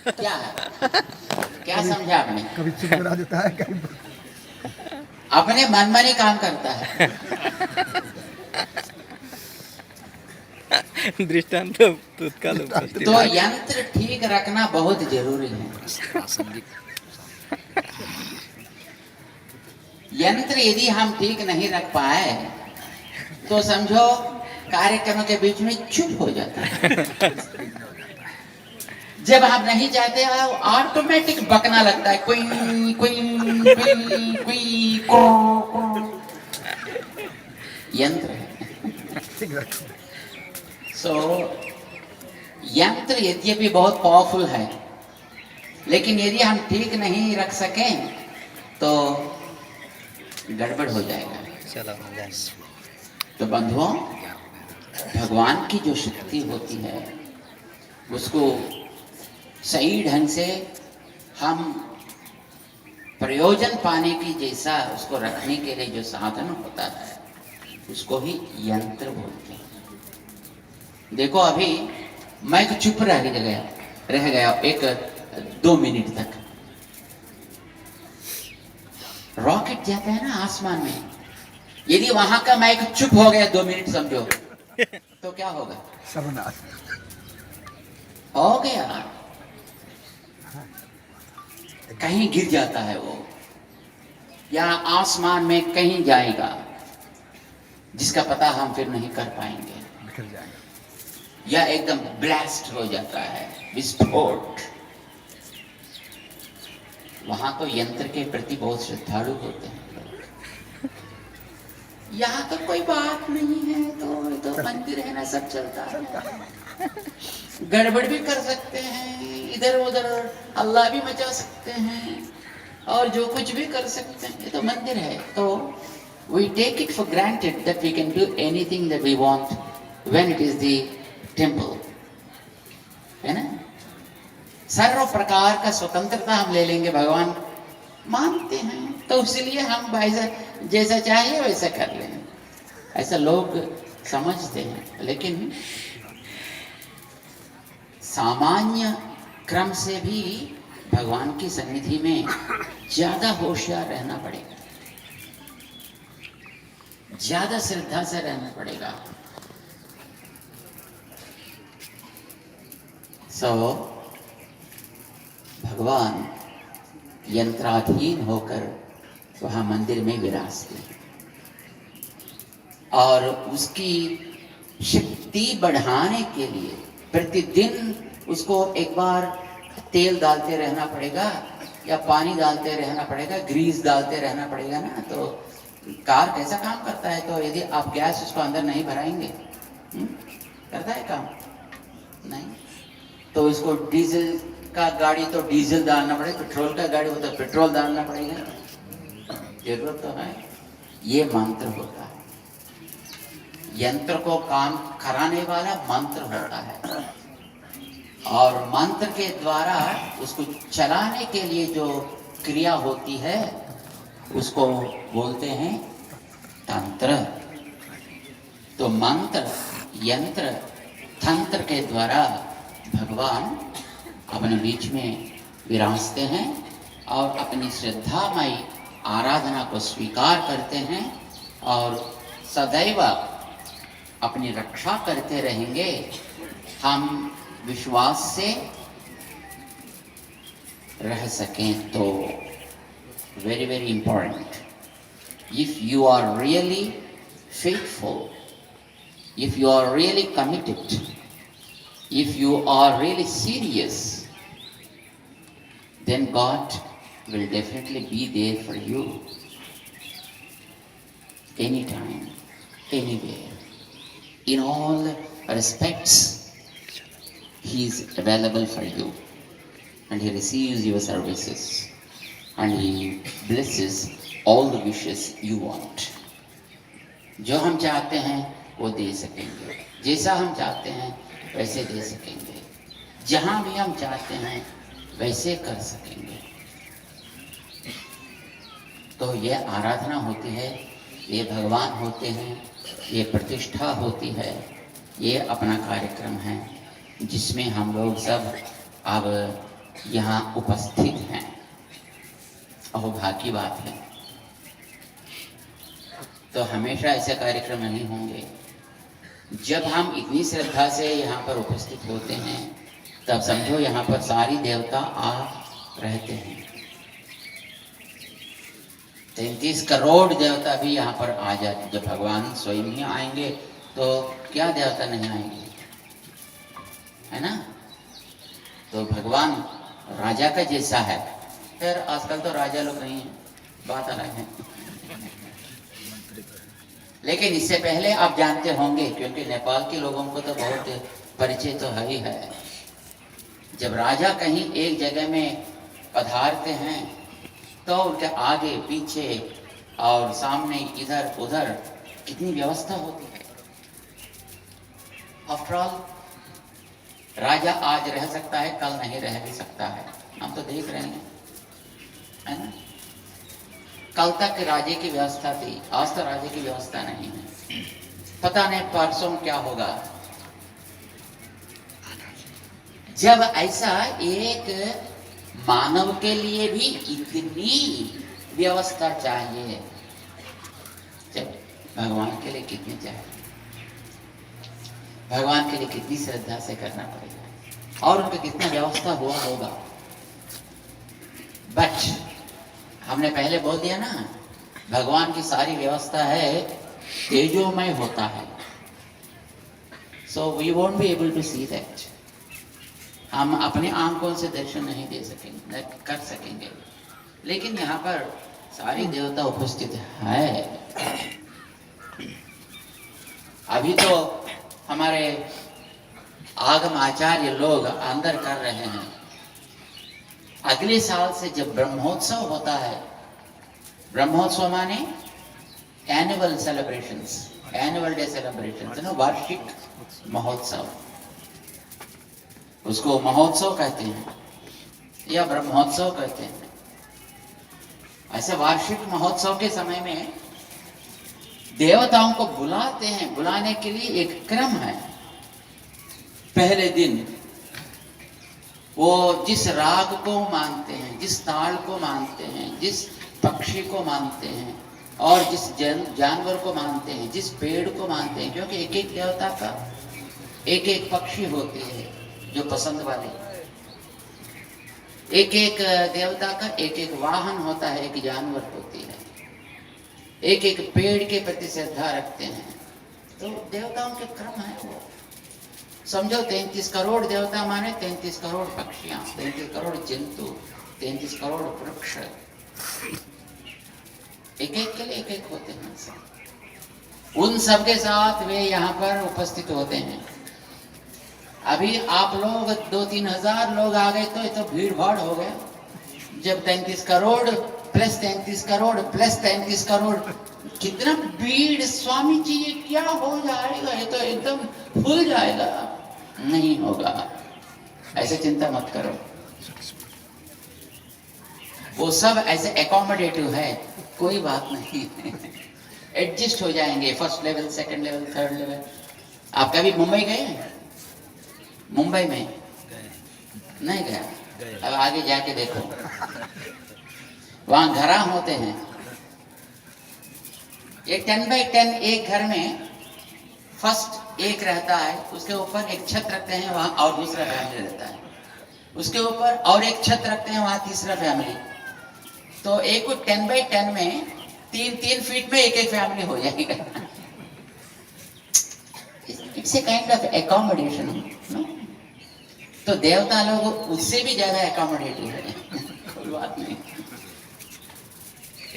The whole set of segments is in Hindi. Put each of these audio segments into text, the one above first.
क्या है? क्या समझा आपने? कभी चुप करा देता है, कभी अपने मनमानी काम करता है। दृष्टांत तत्काल उपस्थित तो यंत्र ठीक रखना बहुत जरूरी है। यंत्र यदि हम ठीक नहीं रख पाए तो समझो कार्यक्रम के बीच में चुप हो जाता है। जब हम नहीं चाहते हैं ऑटोमेटिक बकना लगता है, कोई कोई कोई कोई को यंत्र है। ठीक रखो। सो यंत्र यद्यपि बहुत पावरफुल है, लेकिन यदि हम ठीक नहीं रख सकें तो गड़बड़ हो जाएगा। चलो तो बंधुओं, भगवान की जो शक्ति होती है उसको सही ढंग से हम प्रयोजन पाने की जैसा उसको रखने के लिए जो साधन होता है उसको ही यंत्र बोलते हैं। देखो अभी मैं तो चुप रह गया एक 2 मिनट तक। रॉकेट जाता है ना आसमान में, यदि वहां का माइक चुप हो गया 2 मिनट समझो तो क्या होगा? सर्वनाश हो गया, कहीं गिर जाता है वो, या आसमान में कहीं जाएगा जिसका पता हम फिर नहीं कर पाएंगे, बिखर जाएगा। या एकदम ब्लास्ट हो जाता है, विस्फोट। वहां तो यंत्र के प्रति बहुत श्रद्धालु होते हैं लोग। यहाँ तो कोई बात नहीं है, तो मंदिर है ना, सब चलता है। गड़बड़ भी कर सकते हैं, इधर उधर अल्लाह भी मचा सकते हैं और जो कुछ भी कर सकते हैं, ये तो मंदिर है। तो we take it for granted that we can do anything that we want when it is the temple, है ना? सर्व प्रकार का स्वतंत्रता हम ले लेंगे, भगवान मानते हैं तो इसलिए हम जैसा चाहिए वैसा कर लें, ऐसा लोग समझते हैं। लेकिन सामान्य क्रम से भी भगवान की सन्निधि में ज्यादा होशियार रहना पड़ेगा, ज्यादा श्रद्धा से रहना पड़ेगा। भगवान यंत्राधीन होकर वहां मंदिर में विराजते हैं और उसकी शक्ति बढ़ाने के लिए प्रतिदिन उसको एक बार तेल डालते रहना पड़ेगा या पानी डालते रहना पड़ेगा, ग्रीस डालते रहना पड़ेगा ना। तो कार कैसा काम करता है? तो यदि आप गैस उसको अंदर नहीं भराएंगे करता है काम? नहीं। तो इसको डीजल का गाड़ी तो डीजल डालना पड़ेगा, पेट्रोल का गाड़ी हो तो पेट्रोल डालना पड़ेगा, जरूरत तो है। ये मंत्र होता है, यंत्र को काम कराने वाला मंत्र होता है और मंत्र के द्वारा उसको चलाने के लिए जो क्रिया होती है उसको बोलते हैं तंत्र। तो मंत्र, यंत्र, तंत्र के द्वारा भगवान अपने बीच में विराजते हैं और अपनी श्रद्धामयी आराधना को स्वीकार करते हैं और सदैव अपनी रक्षा करते रहेंगे। हम विश्वास से रह सकें तो very very important. If you are really faithful, if you are really committed, if you are really serious, then God will definitely be there for you anytime, anywhere, in all respects. He is available for you and he receives your services and he blesses all the wishes you want. जो हम चाहते हैं वो दे सकेंगे, जैसा हम चाहते हैं वैसे दे सकेंगे, जहाँ भी हम चाहते हैं वैसे कर सकेंगे। तो ये आराधना होती है, ये भगवान होते हैं, ये प्रतिष्ठा होती है, ये अपना कार्यक्रम है जिसमें हम लोग सब अब यहाँ उपस्थित हैं। अहोभाग्य की बात है। तो हमेशा ऐसे कार्यक्रम नहीं होंगे। जब हम इतनी श्रद्धा से यहाँ पर उपस्थित होते हैं तब समझो यहाँ पर सारी देवता आ रहते हैं। 33 करोड़ देवता भी यहाँ पर आ जाते। जब भगवान स्वयं ही आएंगे तो क्या देवता नहीं आएंगे, है ना। तो भगवान राजा का जैसा है। फिर आजकल तो राजा लोग नहीं है, बात अलग है। लेकिन इससे पहले आप जानते होंगे, क्योंकि नेपाल के लोगों को तो बहुत परिचय तो है ही है। जब राजा कहीं एक जगह में पधारते हैं तो उनके आगे पीछे और सामने इधर उधर कितनी व्यवस्था होती है। आफ्टर ऑल राजा आज रह सकता है, कल नहीं रह भी सकता है। हम तो देख रहे हैं, है ना। कल तक राजे की व्यवस्था थी, आज तो राजे की व्यवस्था नहीं है। पता नहीं परसों क्या होगा। जब ऐसा एक मानव के लिए भी इतनी व्यवस्था चाहिए, जब भगवान के लिए कितनी चाहिए। भगवान के लिए कितनी श्रद्धा से करना पड़ेगा और उनका कितना व्यवस्था हुआ होगा। बट हमने पहले बोल दिया ना, भगवान की सारी व्यवस्था है तेजोमय होता है। So we won't be able to see that. हम अपने आंखों से दर्शन नहीं दे सकेंगे, कर सकेंगे। लेकिन यहाँ पर सारी देवता उपस्थित है। अभी तो हमारे आगम आचार्य लोग अंदर कर रहे हैं। अगले साल से जब ब्रह्मोत्सव होता है, ब्रह्मोत्सव माने annual celebrations, annual day celebrations, ना, वार्षिक महोत्सव, उसको महोत्सव कहते हैं या ब्रह्मोत्सव कहते हैं। ऐसे वार्षिक महोत्सव के समय में देवताओं को बुलाते हैं। बुलाने के लिए एक क्रम है। पहले दिन वो जिस राग को मानते हैं, जिस ताल को मानते हैं, जिस पक्षी को मानते हैं और जिस जानवर को मानते हैं, जिस पेड़ को मानते हैं, क्योंकि एक एक देवता का एक एक पक्षी होते हैं जो पसंद वाले, एक एक देवता का एक एक वाहन होता है, एक जानवर होती है, एक एक पेड़ के प्रति श्रद्धा रखते हैं। तो देवताओं के क्रम है वो। समझो 33 करोड़ देवता माने 33 करोड़ पक्षियां, 33 करोड़ जंतु, 33 करोड़ वृक्ष, एक एक के लिए एक एक होते हैं सब। उन सब के साथ वे यहाँ पर उपस्थित होते हैं। अभी आप लोग 2-3 हजार लोग आ गए तो ये तो भीड़ भाड़ हो गया। जब 33 करोड़ प्लस 33 करोड़ प्लस 33 करोड़, कितना भीड़। स्वामी जी ये क्या हो जाएगा, ये तो एकदम फुल जाएगा। नहीं होगा, ऐसे चिंता मत करो। वो सब ऐसे एकोमोडेटिव है, कोई बात नहीं है। एडजस्ट हो जाएंगे। First level, second level, third level. आप कभी मुंबई गए? मुंबई में नहीं गया? अब आगे जाके देखो, वहां घरा होते हैं। एक 10 बाई 10 एक घर में फर्स्ट एक रहता है, उसके ऊपर एक छत रखते हैं, वहां और दूसरा फैमिली रहता है। उसके ऊपर और एक छत रखते हैं, वहां तीसरा फैमिली। तो एक 10 बाई 10 में 3-3 फीट में एक एक फैमिली हो जाएगा। It's a kind of accommodation, no? तो देवता लोग उससे भी ज्यादा एकोमोडेटिव है। कोई बात नहीं।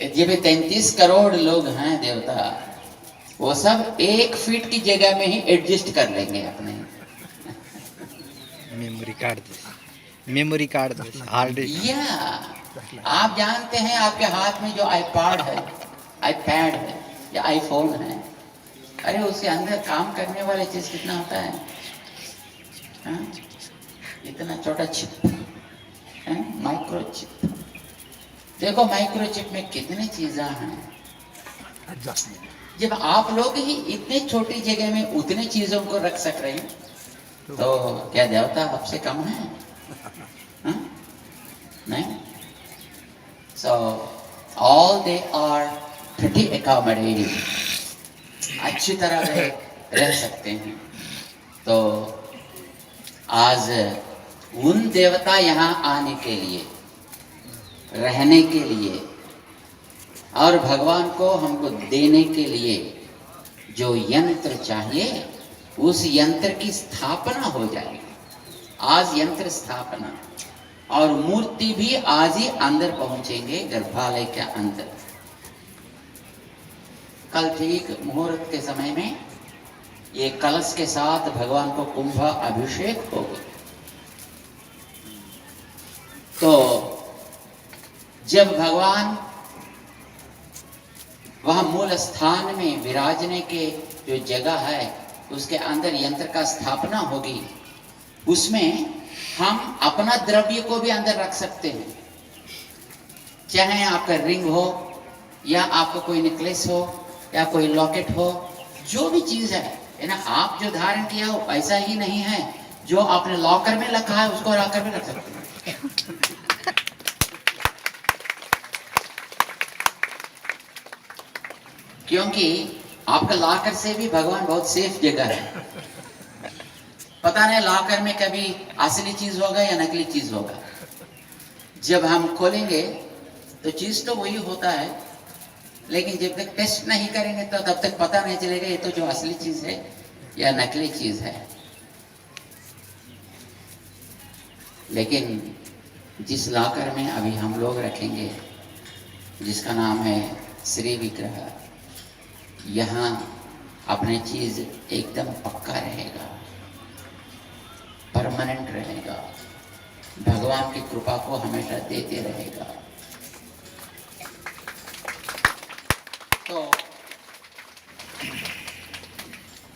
ये भी 33 करोड़ लोग हैं देवता, वो सब 1 फीट की जगह में ही एडजस्ट कर लेंगे अपने। Memory card hard disk. या आप जानते हैं आपके हाथ में जो आईपैड है, आईपैड है या आईफोन है, अरे उसके अंदर काम करने वाली चीज कितना होता है? हाँ? इतना छोटा चिप, माइक्रोचिप। देखो माइक्रोचिप में कितनी चीजें हैं। जब आप लोग ही इतने छोटी जगह में उतने चीजों को रख सक रहे हैं, तो क्या देवता आपसे कम है? नहीं? So all they are pretty accommodating. अच्छी तरह वे रह सकते हैं। तो आज उन देवता यहाँ आने के लिए, रहने के लिए और भगवान को हमको देने के लिए जो यंत्र चाहिए, उस यंत्र की स्थापना हो जाएगी। आज यंत्र स्थापना और मूर्ति भी आज ही अंदर पहुंचेंगे, गर्भालय के अंदर। कल ठीक मुहूर्त के समय में ये कलश के साथ भगवान को कुंभ अभिषेक होगा। तो जब भगवान वहां मूल स्थान में विराजने के जो जगह है, उसके अंदर यंत्र का स्थापना होगी, उसमें हम अपना द्रव्य को भी अंदर रख सकते हैं। चाहे आपका रिंग हो या आपका कोई नेकलेस हो या कोई लॉकेट हो, जो भी चीज है ना, आप जो धारण किया हो ऐसा ही नहीं है। जो आपने लॉकर में रखा है उसको लॉकर में रख सकते हैं। क्योंकि आपका लॉकर से भी भगवान बहुत सेफ जगह है। पता नहीं लॉकर में कभी असली चीज होगा या नकली चीज होगा। जब हम खोलेंगे तो चीज तो वही होता है, लेकिन जब तक टेस्ट नहीं करेंगे तो तब तक पता नहीं चलेगा ये तो जो असली चीज है या नकली चीज है। लेकिन जिस लॉकर में अभी हम लोग रखेंगे, जिसका नाम है श्री विग्रह, यहाँ अपनी चीज एकदम पक्का रहेगा, परमानेंट रहेगा, भगवान की कृपा को हमेशा देते रहेगा। तो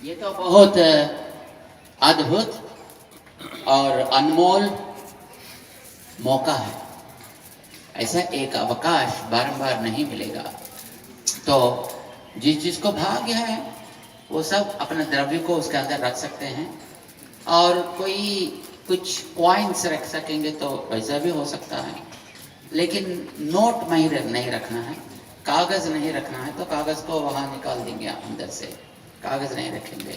ये तो बहुत अद्भुत और अनमोल मौका है। ऐसा एक अवकाश बारंबार नहीं मिलेगा। तो जिसको भाग्य है वो सब अपने द्रव्य को उसके अंदर रख सकते हैं, और कोई कुछ कॉइन्स रख सकेंगे तो वैसा भी हो सकता है। लेकिन नोट नहीं रखना है, कागज नहीं रखना है, तो कागज को वहां निकाल देंगे अंदर से, कागज नहीं रखेंगे।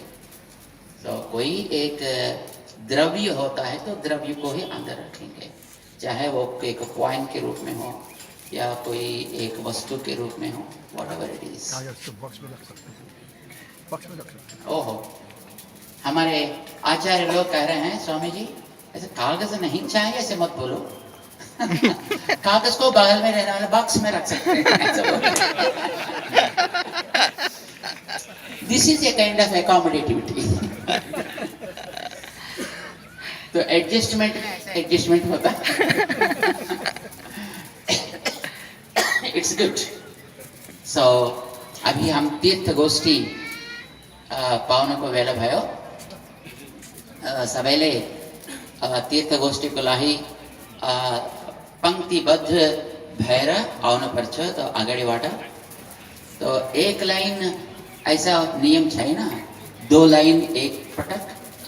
तो कोई एक द्रव्य होता है तो द्रव्य को ही अंदर रखेंगे, चाहे वो एक कॉइन के रूप में हो या कोई एक वस्तु के रूप में हो, व्हाटएवर इट इज। कागज तो बॉक्स में रख सकते हैं, बॉक्स में रख सकते हैं। ओहो, हमारे आचार्य लोग कह रहे हैं, स्वामी जी ऐसे कागज नहीं चाहिए, ऐसे मत बोलो। कागज को बगल में रहने वाले बॉक्स में रख सकते हैं। This is a kind of accommodativity. तो एडजस्टमेंट होता है। It's good. सो अभी हम तीर्थ गोष्ठी पावन को वेला भयो सवेले तीर्थ गोष्ठी को लाही पंक्तिबद्ध भैर आवन पर छ तो आगड़ी वाटा। तो एक लाइन ऐसा नियम है ना, 2 लाइन एक पटक,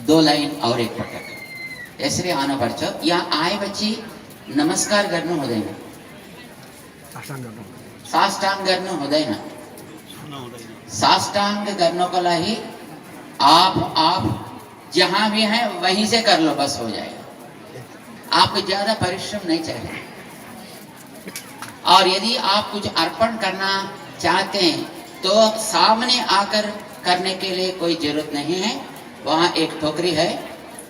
2 लाइन और एक पटक, ऐसे आना पर छ। यहाँ आए बच्ची नमस्कार गर्नु हुँदैन, साष्टांग गर्नु हुँदैन। साष्टांग गर्नको लागि आप जहां भी हैं वहीं से कर लो, बस हो जाएगा। आपको ज्यादा परिश्रम नहीं चाहिए। और यदि आप कुछ अर्पण करना चाहते हैं तो सामने आकर करने के लिए कोई जरूरत नहीं है। वहां एक टोकरी है,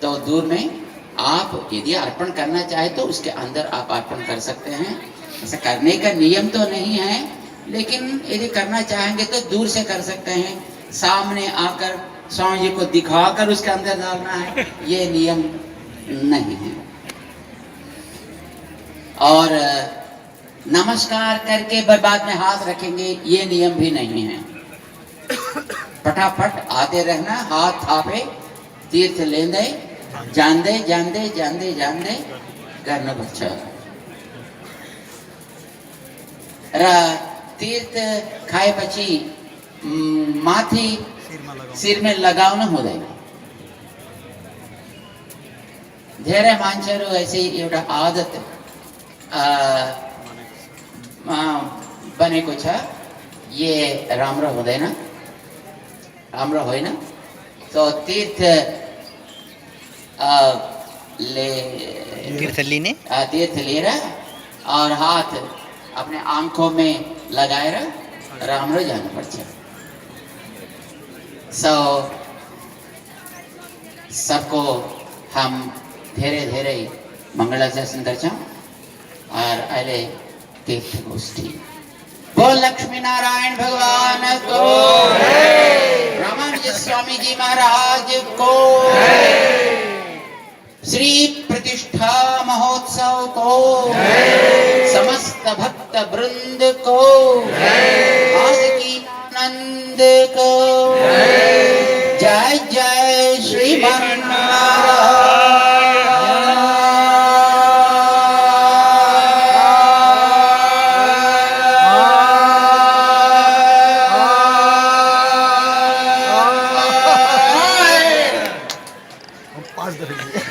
तो दूर में आप यदि अर्पण करना चाहे तो उसके अंदर आप अर्पण कर सकते हैं। ऐसा करने का नियम तो नहीं है, लेकिन यदि करना चाहेंगे तो दूर से कर सकते हैं। सामने आकर स्वामी जी को दिखाकर उसके अंदर डालना है, ये नियम नहीं है। और नमस्कार करके बाद में हाथ रखेंगे, ये नियम भी नहीं है। फटाफट आते रहना, हाथ थापे, तीर्थ लेंदे, जानदे जानदे जानदे जानदे करना बच्चा। तीर्थ खाए पछी माथी सिर में लगावना हुँदैन। धेरै मान्छेहरू ऐसे एउटा आदत बनेको छ ये राम्रो हुँदैन राम्रो होइन तो तीर्थ तीर्थ लिने तीर्थ लिएर और हाथ अपने आंखों में लगाएर राम्रो जानुपर्छ सो सबको हम धेरै धेरै मङ्गलाशासन गर्छौँ और अहिले तीर्थ गोष्ठी बोल लक्ष्मी नारायण भगवान को रामानुज स्वामी जी महाराज को श्री प्रतिष्ठा महोत्सव को समस्त भक्त वृंद को आसकी आनंद को जय जय हम 5 धरेंगे